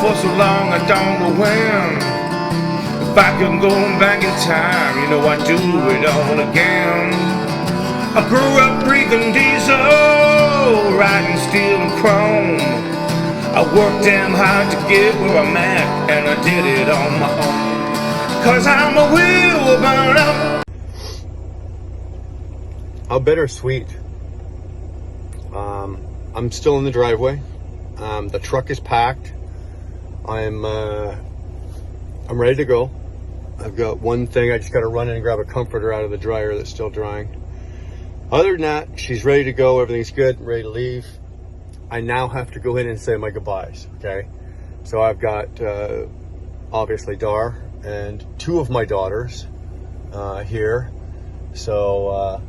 for so long, I don't know when. If I could go back in time, you know I'd do it all again. I grew up breathing diesel, riding steel and chrome. I worked damn hard to get where I'm at, and I did it on my own. 'Cause I'm a wheel burn up. How bittersweet. I'm still in the driveway. The truck is packed. I'm ready to go. I've got one thing. I just got to run in and grab a comforter out of the dryer that's still drying. Other than that, she's ready to go. Everything's good. Ready to leave. I now have to go in and say my goodbyes. Okay. So I've got obviously Dar and two of my daughters here. So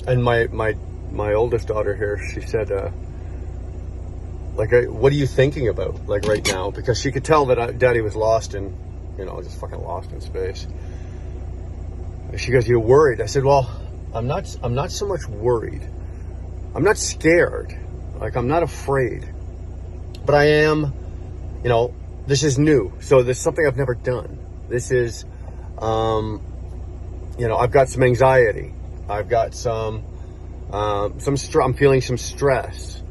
and my oldest daughter here. She said, like, what are you thinking about, like, right now? Because she could tell that Daddy was lost in, you know, just fucking lost in space. And she goes, "You're worried?" I said, "Well, I'm not so much worried. I'm not scared. Like, I'm not afraid. But I am, you know, this is new. So this is something I've never done. This is, you know, I've got some anxiety. I've got some I'm feeling some stress.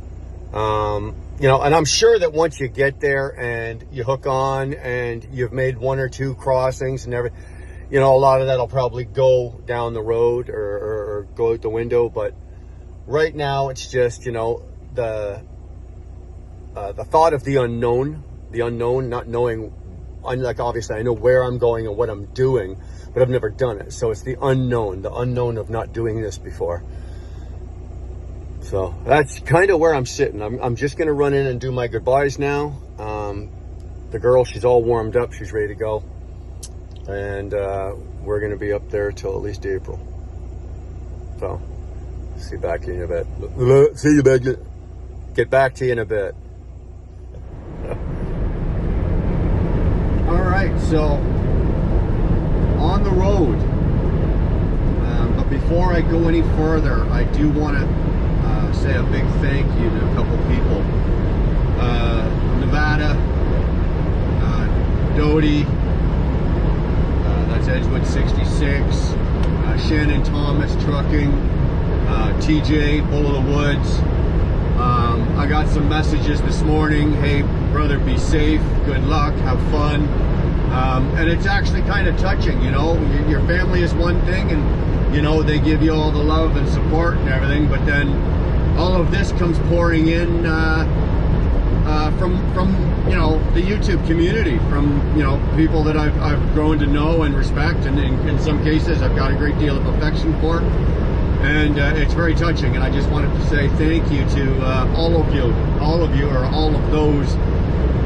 You know, and I'm sure that once you get there and you hook on and you've made one or two crossings and everything, you know, a lot of that'll probably go down the road or go out the window. But right now it's just, you know, the thought of the unknown, not knowing, like, obviously I know where I'm going and what I'm doing, but I've never done it. So it's the unknown of not doing this before. So that's kind of where I'm sitting. I'm just going to run in and do my goodbyes now. The girl, she's all warmed up. She's ready to go. And we're going to be up there till at least April. So see you back in a bit. See you back. Get back to you in a bit. All right, so on the road. But before I go any further, I do want to say a big thank you to a couple people. Nevada, Doty, that's Edgewood 66, Shannon Thomas Trucking, TJ, Bull of the Woods. I got some messages this morning. Hey, brother, be safe, good luck, have fun. And it's actually kind of touching, you know. Your family is one thing, and, you know, they give you all the love and support and everything, but then all of this comes pouring in from you know, the YouTube community, from, you know, people that I've grown to know and respect, and in some cases I've got a great deal of affection for, and it's very touching. And I just wanted to say thank you to all of you, or all of those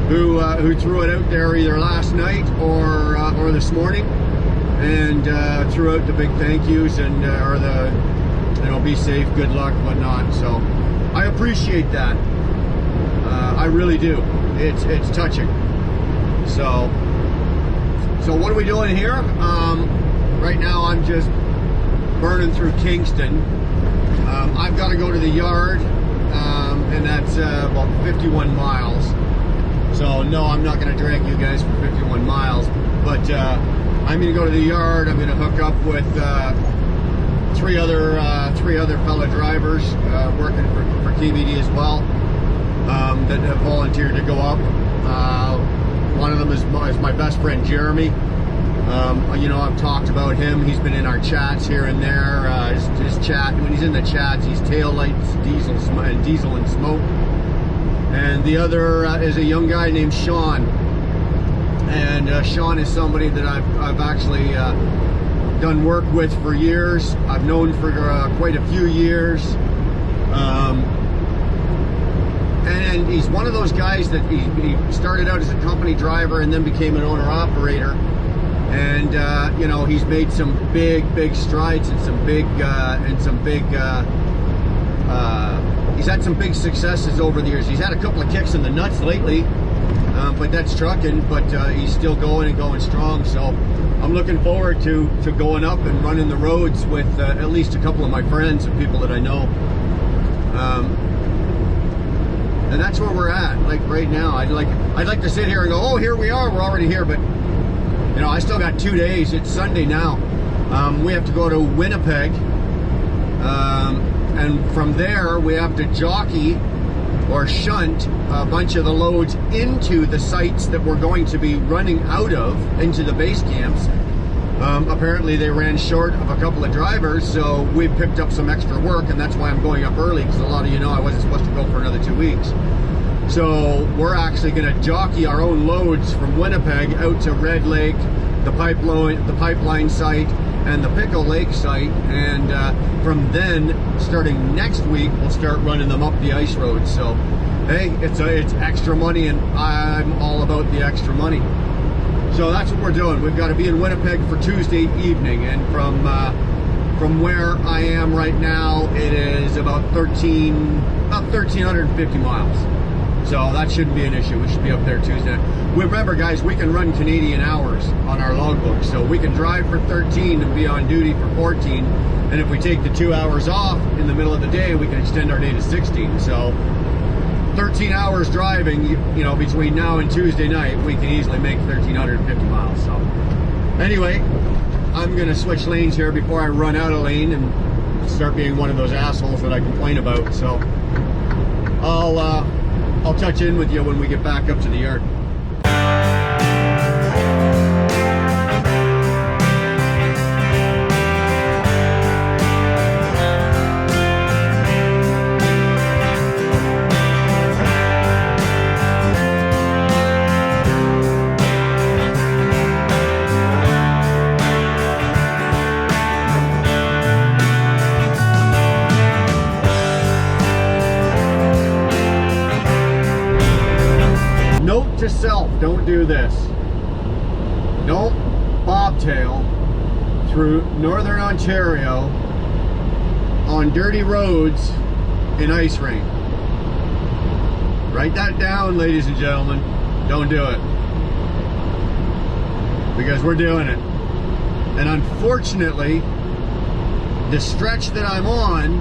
who threw it out there either last night or this morning, and threw out the big thank yous and or the, you know, be safe, good luck, whatnot. So I appreciate that. I really do. It's touching. So what are we doing here? Right now I'm just burning through Kingston. I've got to go to the yard, and that's about 51 miles. So no, I'm not going to drag you guys for 51 miles, but I'm going to go to the yard. I'm going to hook up with three other fellow drivers working for KBD as well, that have volunteered to go up. One of them is my best friend Jeremy. You know, I've talked about him. He's been in our chats here and there. His chat, when he's in the chats, he's tail lights, diesel and smoke. And the other is a young guy named Shawn. And Shawn is somebody that I've actually done work with for years. I've known for quite a few years. And he's one of those guys that he started out as a company driver and then became an owner-operator. And you know, he's made some big strides and some big he's had some big successes over the years. He's had a couple of kicks in the nuts lately, but that's trucking. But he's still going and going strong. So I'm looking forward to going up and running the roads with at least a couple of my friends and people that I know. And that's where we're at, like right now. I'd like to sit here and go, oh, here we are, we're already here, but you know, I still got 2 days. It's Sunday now. We have to go to Winnipeg, and from there we have to jockey or shunt a bunch of the loads into the sites that we're going to be running out of, into the base camps. Apparently they ran short of a couple of drivers, so we picked up some extra work, and that's why I'm going up early, because a lot of you know I wasn't supposed to go for another 2 weeks. So we're actually going to jockey our own loads from Winnipeg out to Red Lake, the pipeline site, and the Pickle Lake site, and from then, starting next week, we'll start running them up the ice road. So, hey, it's extra money, and I'm all about the extra money. So that's what we're doing. We've got to be in Winnipeg for Tuesday evening, and from where I am right now, it is about 1,350 miles. So that shouldn't be an issue. We should be up there Tuesday. Remember, guys, we can run Canadian hours on our logbook. So we can drive for 13 and be on duty for 14. And if we take the 2 hours off in the middle of the day, we can extend our day to 16. So 13 hours driving, you know, between now and Tuesday night, we can easily make 1,350 miles. So anyway, I'm going to switch lanes here before I run out of lane and start being one of those assholes that I complain about. So I'll touch in with you when we get back up to the yard. Note to self, don't do this. Don't bobtail through Northern Ontario on dirty roads in ice rain. Write that down, ladies and gentlemen. Don't do it. Because we're doing it. And unfortunately, the stretch that I'm on,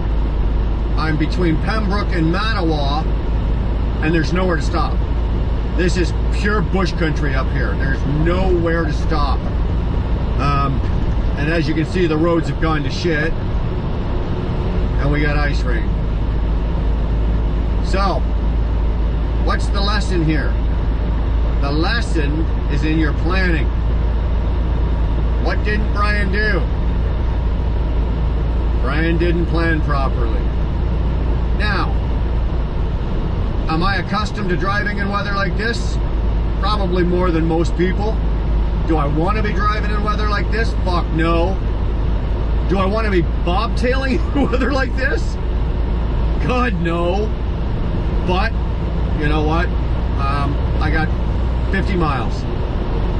I'm between Pembroke and Mattawa, and there's nowhere to stop. This is pure bush country up here. There's nowhere to stop. And as you can see, the roads have gone to shit. And we got ice rain. So, what's the lesson here? The lesson is in your planning. What didn't Brian do? Brian didn't plan properly. Now, am I accustomed to driving in weather like this? Probably more than most people. Do I want to be driving in weather like this? Fuck no. Do I want to be bobtailing in weather like this? God, no. But, you know what? I got 50 miles.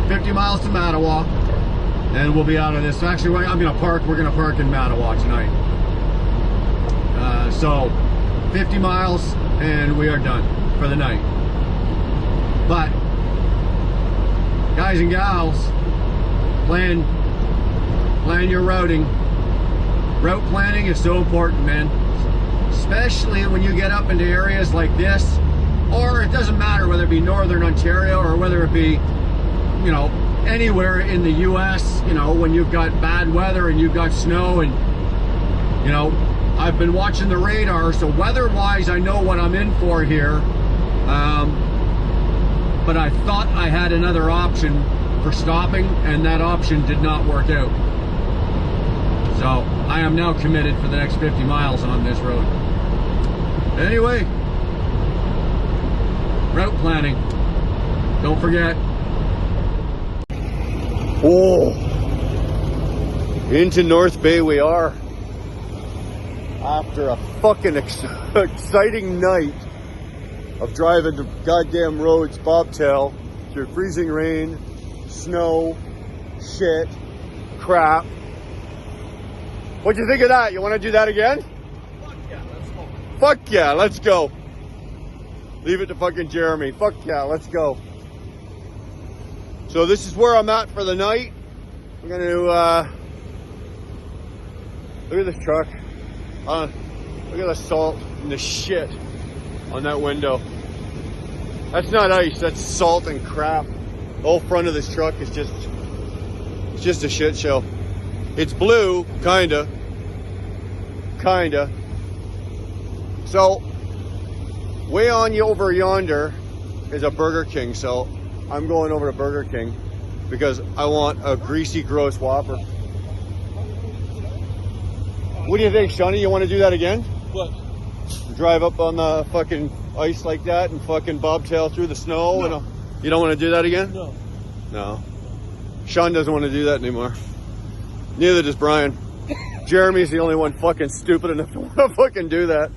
50 miles to Mattawa, and we'll be out of this. So actually, we're going to park in Mattawa tonight. So, 50 miles, and we are done for the night. But guys and gals, plan your routing. Route planning is so important, man. Especially when you get up into areas like this, or it doesn't matter whether it be Northern Ontario or whether it be, you know, anywhere in the US, you know, when you've got bad weather and you've got snow, and you know, I've been watching the radar, so weather-wise, I know what I'm in for here. But I thought I had another option for stopping, and that option did not work out. So I am now committed for the next 50 miles on this road. Anyway, route planning. Don't forget. Oh, into North Bay we are. After a fucking exciting night of driving the goddamn roads, bobtail, through freezing rain, snow, shit, crap. What'd you think of that? You want to do that again? Fuck yeah, let's go. Fuck yeah, let's go. Leave it to fucking Jeremy. Fuck yeah, let's go. So this is where I'm at for the night. I'm gonna look at this truck. Look at the salt and the shit on that window. That's not ice, that's salt and crap. The whole front of this truck is just a shit show. It's blue, kinda. So, way on you over yonder is a Burger King, so I'm going over to Burger King because I want a greasy, gross Whopper. What do you think, Shawnee? You want to do that again? What? Drive up on the fucking ice like that and fucking bobtail through the snow? No. And you don't want to do that again? No. No. Sean doesn't want to do that anymore. Neither does Brian. Jeremy's the only one fucking stupid enough to want to fucking do that.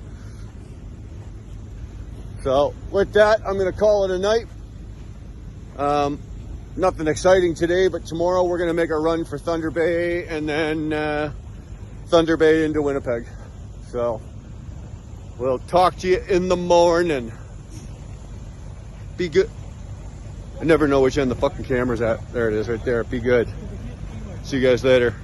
So, with that, I'm going to call it a night. Nothing exciting today, but tomorrow we're going to make a run for Thunder Bay and then Thunder Bay into Winnipeg. So, we'll talk to you in the morning. Be good. I never know which end the fucking camera's at. There it is right there. Be good. See you guys later.